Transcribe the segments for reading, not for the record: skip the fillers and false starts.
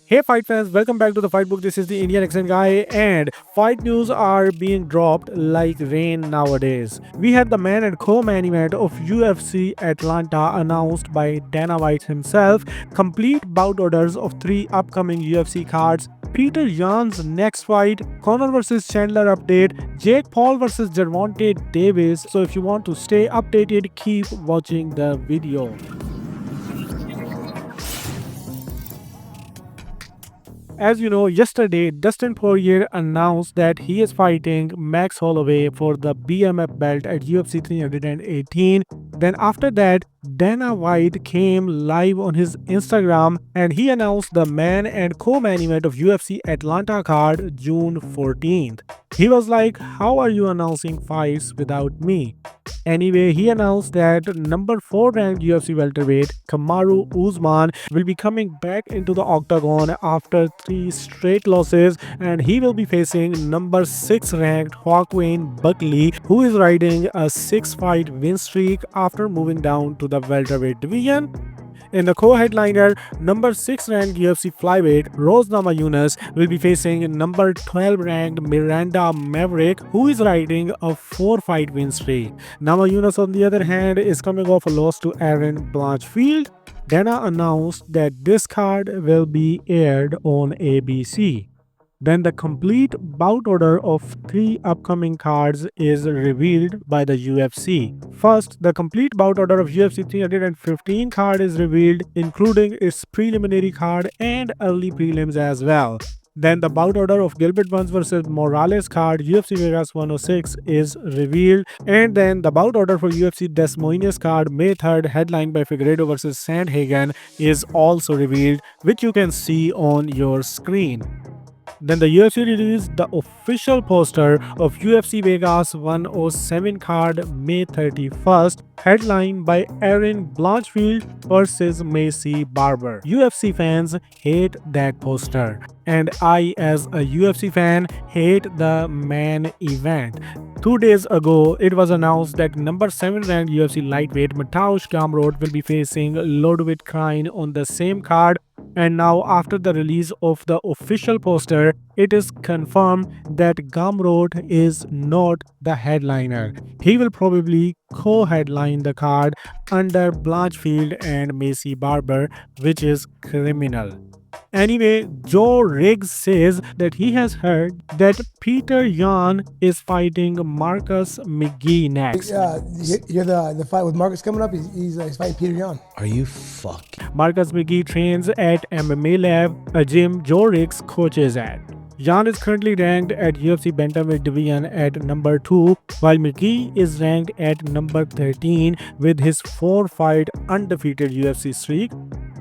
Hey fight fans, welcome back to the Fight Book. This is the Indian accent guy, and fight news are being dropped like rain nowadays. We had the main and co-main event of UFC Atlanta announced by Dana White himself. Complete bout orders of 3 upcoming UFC cards. Petr Yan's next fight, Conor vs Chandler update, Jake Paul vs Gervonta Davis. So if you want to stay updated, keep watching the video. As you know, yesterday Dustin Poirier announced that he is fighting Max Holloway for the BMF belt at UFC 318. Then after that, Dana White came live on his Instagram and he announced the main and co-main event of UFC Atlanta card June 14th. He was like, "How are you announcing fights without me?" Anyway, he announced that number 4 ranked UFC welterweight Kamaru Usman will be coming back into the octagon after 3 straight losses, and he will be facing number 6 ranked Joaquin Buckley, who is riding a 6-fight win streak after moving down to the welterweight division. In the co-headliner, number 6 ranked UFC flyweight Roach will be facing number 12 ranked Miranda Maverick, who is riding a 4-fight win streak. Namajunas, on the other hand, is coming off a loss to Aaron Blanchfield. Dana announced that this card will be aired on ABC. Then the complete bout order of 3 upcoming cards is revealed by the UFC. First, the complete bout order of UFC 315 card is revealed, including its preliminary card and early prelims as well. Then the bout order of Gilbert Burns vs Morales card UFC Vegas 106 is revealed, and then the bout order for UFC Des Moines card May 3rd headlined by Figueiredo vs Sandhagen is also revealed, which you can see on your screen. Then the UFC released the official poster of UFC Vegas 107 card May 31st, headlined by Aaron Blanchfield versus Macy Barber. UFC fans hate that poster, and I, as a UFC fan, hate the main event. 2 days ago, it was announced that number 7 ranked UFC lightweight Mateusz Gamrot will be facing Ludwig Klein on the same card. And now, after the release of the official poster, it is confirmed that Gamrot is not the headliner. He will probably co-headline the card under Blanchfield and Macy Barber, which is criminal. Anyway, Joe Riggs says that he has heard that Petr Yan is fighting Marcus McGee next. You're the fight with Marcus coming up. He's fighting Petr Yan. Are you fucking? Marcus McGee trains at MMA Lab, a gym Joe Riggs coaches at. Yan is currently ranked at UFC Bantamweight division at number 2, while McGee is ranked at number 13 with his 4-fight undefeated UFC streak.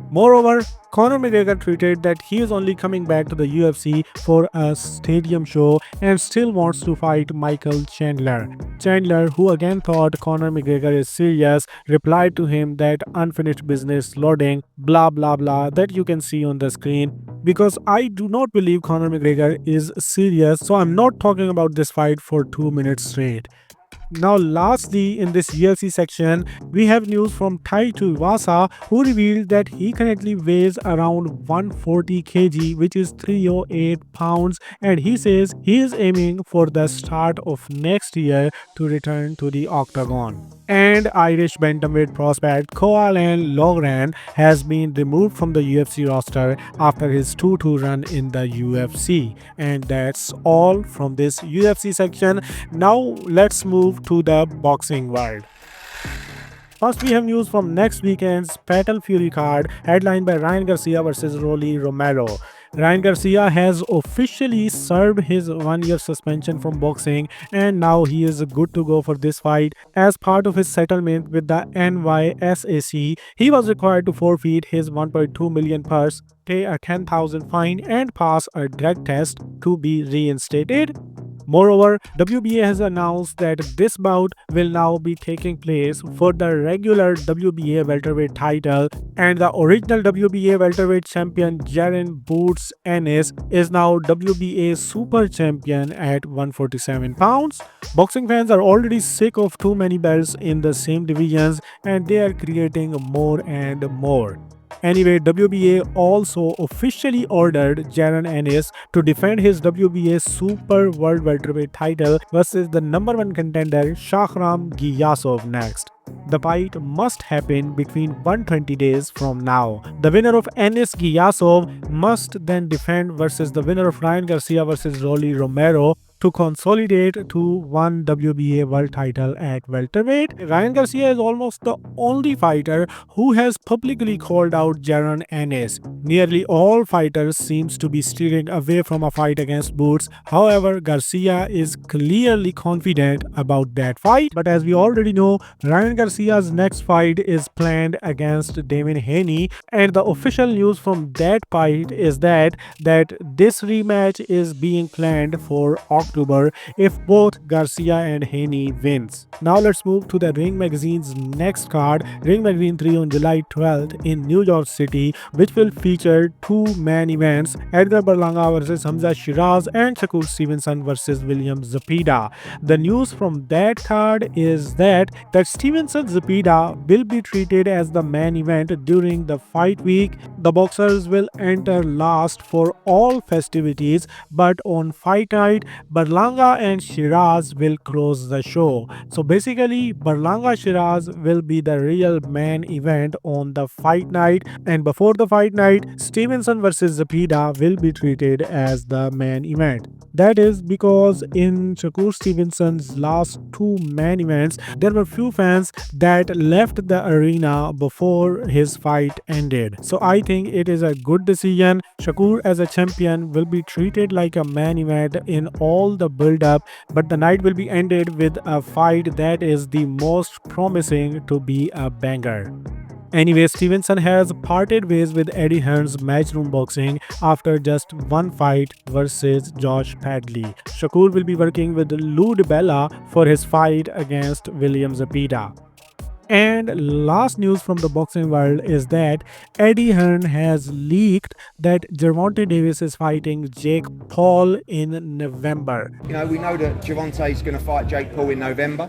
Moreover, Conor McGregor tweeted that he is only coming back to the UFC for a stadium show and still wants to fight Michael Chandler. Chandler, who again thought Conor McGregor is serious, replied to him that unfinished business loading, blah blah blah, that you can see on the screen. Because I do not believe Conor McGregor is serious, so I'm not talking about this fight for 2 minutes straight. Now lastly, in this UFC section, we have news from Tai Tuivasa, who revealed that he currently weighs around 140 kg, which is 308 pounds, and he says he is aiming for the start of next year to return to the octagon. And Irish bantamweight prospect Coalen Logran has been removed from the UFC roster after his 2-2 run in the UFC. And that's all from this UFC section. Now let's move to the boxing world. First, we have news from next weekend's Fatal Fury card, headlined by Ryan Garcia vs Rolly Romero. Ryan Garcia has officially served his 1-year suspension from boxing, and now he is good to go for this fight. As part of his settlement with the NYSAC, he was required to forfeit his 1.2 million purse, pay a 10,000 fine, and pass a drug test to be reinstated. Moreover, WBA has announced that this bout will now be taking place for the regular WBA welterweight title, and the original WBA welterweight champion Jaren Boots Ennis is now WBA super champion at 147 pounds. Boxing fans are already sick of too many belts in the same divisions, and they are creating more and more. Anyway, WBA also officially ordered Jaron Ennis to defend his WBA Super World Welterweight title versus the number one contender Shahram Giyasov next. The fight must happen between 120 days from now. The winner of Ennis Giyasov must then defend versus the winner of Ryan Garcia versus Rolly Romero to consolidate to one WBA world title at welterweight. Ryan Garcia is almost the only fighter who has publicly called out Jaron Ennis. Nearly all fighters seems to be steering away from a fight against Boots. However, Garcia is clearly confident about that fight. But as we already know, Ryan Garcia's next fight is planned against Damon Haney, and the official news from that fight is that this rematch is being planned for October if both Garcia and Haney wins. Now let's move to the Ring Magazine's next card, Ring Magazine 3 on July 12th in New York City, which will feature two main events, Edgar Berlanga versus Hamza Shiraz and Shakur Stevenson versus William Zepeda. The news from that card is that Stevenson Zepeda will be treated as the main event during the fight week. The boxers will enter last for all festivities, but on fight night, Berlanga and Shiraz will close the show. So basically, Berlanga Shiraz will be the real main event on the fight night, and before the fight night, Stevenson versus Zepeda will be treated as the main event. That is because in Shakur Stevenson's last two main events, there were few fans that left the arena before his fight ended. So I think it is a good decision. Shakur as a champion will be treated like a main event in all the build-up, but the night will be ended with a fight that is the most promising to be a banger. Anyway, Stevenson has parted ways with Eddie Hearn's Matchroom Boxing after just one fight versus Josh Padley. Shakur will be working with Lou DiBella for his fight against William Zepeda. And last news from the boxing world is that Eddie Hearn has leaked that Gervonta Davis is fighting Jake Paul in November. You know, we know that Gervonta is going to fight Jake Paul in November.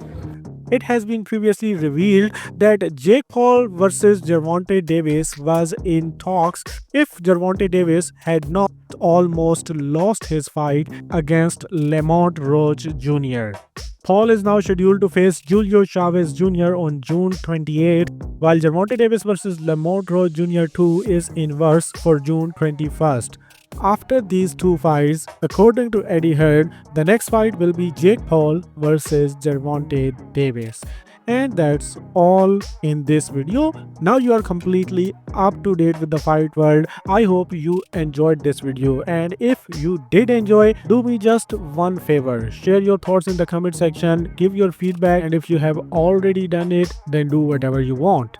It has been previously revealed that Jake Paul versus Gervonta Davis was in talks if Gervonta Davis had not almost lost his fight against Lamont Roach Jr. Paul is now scheduled to face Julio Chavez Jr. on June 28, while Gervonta Davis versus Lamont Roach Jr. 2 is in works for June 21st. After these two fights, according to Eddie Hearn, the next fight will be Jake Paul versus Gervonta Davis. And that's all in this video. Now you are completely up to date with the fight world. I hope you enjoyed this video, and if you did enjoy, do me just one favor, share your thoughts in the comment section, give your feedback, and if you have already done it, then do whatever you want.